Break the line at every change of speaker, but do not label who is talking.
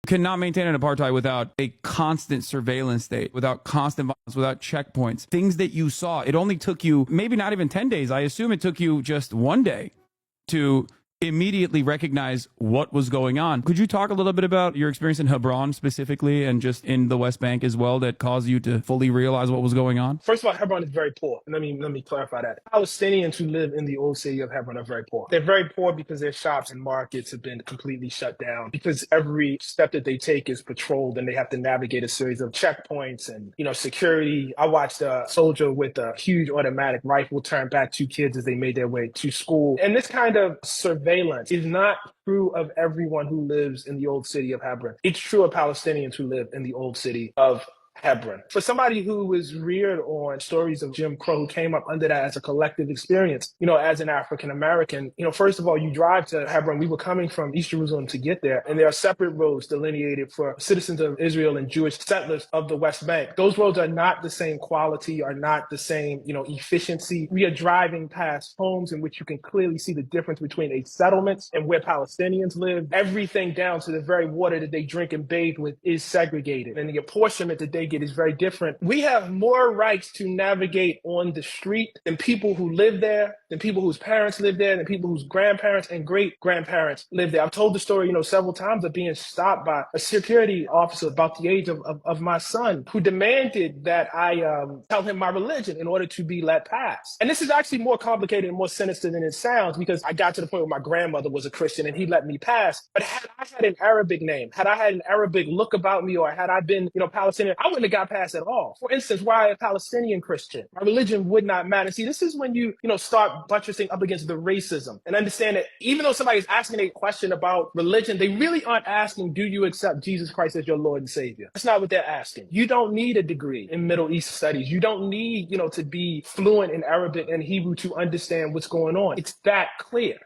Cannot maintain an apartheid without a constant surveillance state, without constant violence, without checkpoints. Things that you saw, it only took you maybe not even 10 days. I assume it took you just one day to immediately recognize what was going on. Could you talk a little bit about your experience in Hebron specifically and just in the West Bank as well that caused you to fully realize what was going on?
First of all, Hebron is very poor. Let me clarify that. Palestinians who live in the old city of Hebron are very poor. They're very poor because their shops and markets have been completely shut down, because every step that they take is patrolled and they have to navigate a series of checkpoints and, security. I watched a soldier with a huge automatic rifle turn back two kids as they made their way to school. And this kind of surveillance is not true of everyone who lives in the old city of Hebron. It's true of Palestinians who live in the old city of Hebron. For somebody who was reared on stories of Jim Crow, who came up under that as a collective experience, as an African American, first of all, you drive to Hebron. We were coming from East Jerusalem to get there, and there are separate roads delineated for citizens of Israel and Jewish settlers of the West Bank. Those roads are not the same quality, are not the same, efficiency. We are driving past homes in which you can clearly see the difference between a settlement and where Palestinians live. Everything down to the very water that they drink and bathe with is segregated, and the apportionment that they get is very different. We have more rights to navigate on the street than people who live there, than people whose parents live there, than people whose grandparents and great-grandparents live there. I've told the story, several times of being stopped by a security officer about the age of my son, who demanded that I tell him my religion in order to be let pass. And this is actually more complicated and more sinister than it sounds, because I got to the point where my grandmother was a Christian and he let me pass. But had I had an Arabic name, had I had an Arabic look about me, or had I been, Palestinian, I wouldn't have got past at all. For instance, why a Palestinian Christian? My religion would not matter. See, this is when you start buttressing up against the racism and understand that even though somebody's asking a question about religion, they really aren't asking, do you accept Jesus Christ as your Lord and Savior? That's not what they're asking. You don't need a degree in Middle East studies. You don't need, to be fluent in Arabic and Hebrew to understand what's going on. It's that clear.